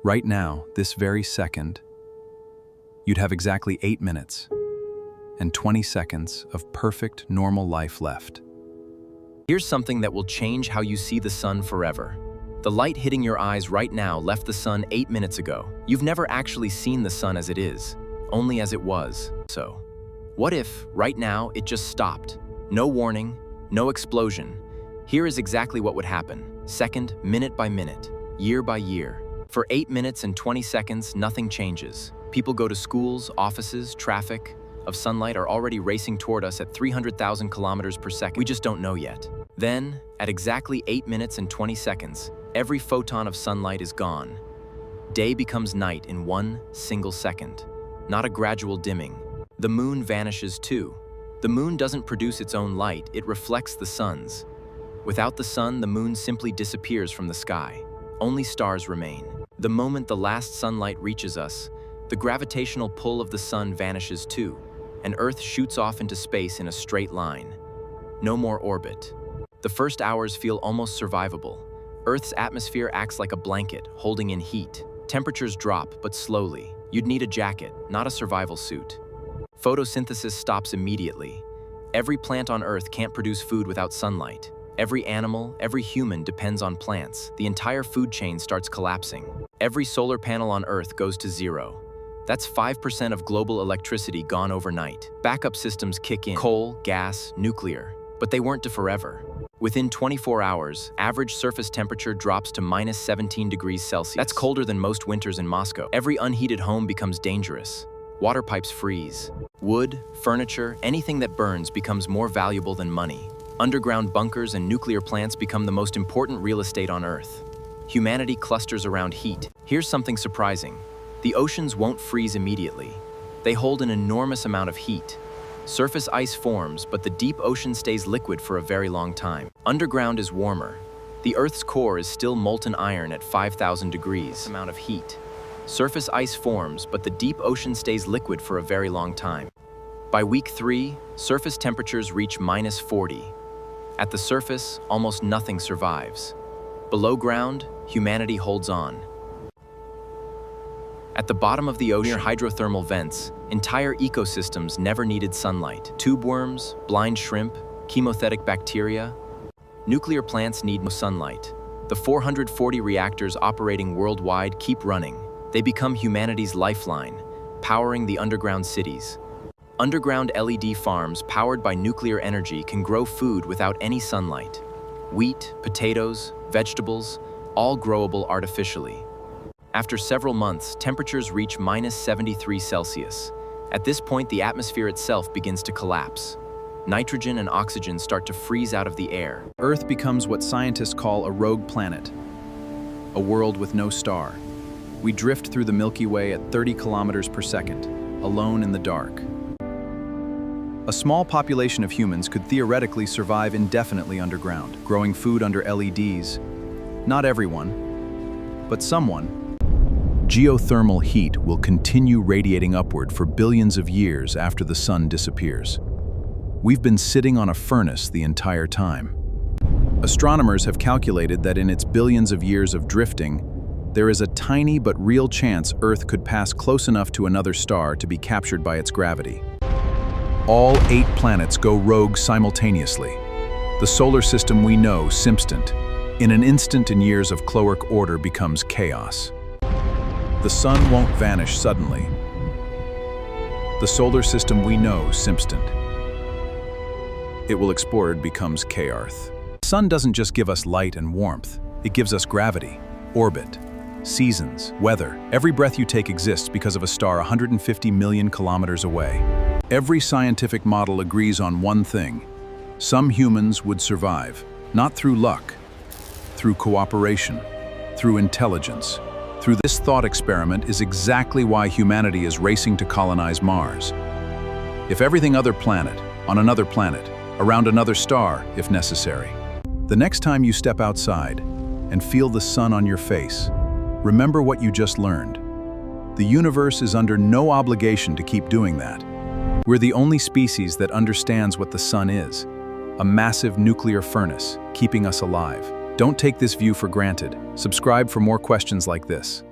Right now, this very second, you'd have exactly 8 minutes and 20 seconds of perfect, normal life left. Here's something that will change how you see the sun forever. The light hitting your eyes right now left the sun 8 minutes ago. You've never actually seen the sun as it is, only as it was. So, what if, right now, it just stopped? No warning, no explosion. Here is exactly what would happen, second, minute by minute, year by year. For 8 minutes and 20 seconds, nothing changes. People go to schools, offices, traffic of sunlight are already racing toward us at 300,000 kilometers per second. We just don't know yet. Then, at exactly 8 minutes and 20 seconds, every photon of sunlight is gone. Day becomes night in 1 single second, not a gradual dimming. The moon vanishes too. The moon doesn't produce its own light, it reflects the sun's. Without the sun, the moon simply disappears from the sky. Only stars remain. The moment the last sunlight reaches us, the gravitational pull of the sun vanishes too, and Earth shoots off into space in a straight line. No more orbit. The first hours feel almost survivable. Earth's atmosphere acts like a blanket, holding in heat. Temperatures drop, but slowly. You'd need a jacket, not a survival suit. Photosynthesis stops immediately. Every plant on Earth can't produce food without sunlight. Every animal, every human depends on plants. The entire food chain starts collapsing. Every solar panel on Earth goes to zero. That's 5% of global electricity gone overnight. Backup systems kick in: coal, gas, nuclear. But they weren't to forever. Within 24 hours, average surface temperature drops to minus 17 degrees Celsius. That's colder than most winters in Moscow. Every unheated home becomes dangerous. Water pipes freeze. Wood, furniture, anything that burns becomes more valuable than money. Underground bunkers and nuclear plants become the most important real estate on Earth. Humanity clusters around heat. Here's something surprising. The oceans won't freeze immediately. They hold an enormous amount of heat. Surface ice forms, but the deep ocean stays liquid for a very long time. Underground is warmer. The Earth's core is still molten iron at 5,000 degrees. Amount of heat. Surface ice forms, but the deep ocean stays liquid for a very long time. By week 3, surface temperatures reach minus 40. At the surface, almost nothing survives. Below ground, humanity holds on. At the bottom of the ocean, near hydrothermal vents, entire ecosystems never needed sunlight. Tube worms, blind shrimp, chemothetic bacteria. Nuclear plants need no sunlight. The 440 reactors operating worldwide keep running. They become humanity's lifeline, powering the underground cities. Underground LED farms powered by nuclear energy can grow food without any sunlight. Wheat, potatoes, vegetables, all growable artificially. After several months, temperatures reach minus 73 Celsius. At this point, the atmosphere itself begins to collapse. Nitrogen and oxygen start to freeze out of the air. Earth becomes what scientists call a rogue planet, a world with no star. We drift through the Milky Way at 30 kilometers per second, alone in the dark. A small population of humans could theoretically survive indefinitely underground, growing food under LEDs. Not everyone, but someone. Geothermal heat will continue radiating upward for billions of years after the sun disappears. We've been sitting on a furnace the entire time. Astronomers have calculated that in its billions of years of drifting, there is a tiny but real chance Earth could pass close enough to another star to be captured by its gravity. All 8 planets go rogue simultaneously. The solar system we know, Simpstant, in an instant in years of cloic order becomes chaos. The sun won't vanish suddenly. The solar system we know, Simpstant, it will explode becomes chaos. The sun doesn't just give us light and warmth, it gives us gravity, orbit, seasons, weather. Every breath you take exists because of a star 150 million kilometers away. Every scientific model agrees on one thing. Some humans would survive, not through luck, through cooperation, through intelligence. Through this thought experiment is exactly why humanity is racing to colonize Mars. If everything other planet, on another planet, around another star, if necessary. The next time you step outside and feel the sun on your face, remember what you just learned. The universe is under no obligation to keep doing that. We're the only species that understands what the sun is, a massive nuclear furnace keeping us alive. Don't take this view for granted. Subscribe for more questions like this.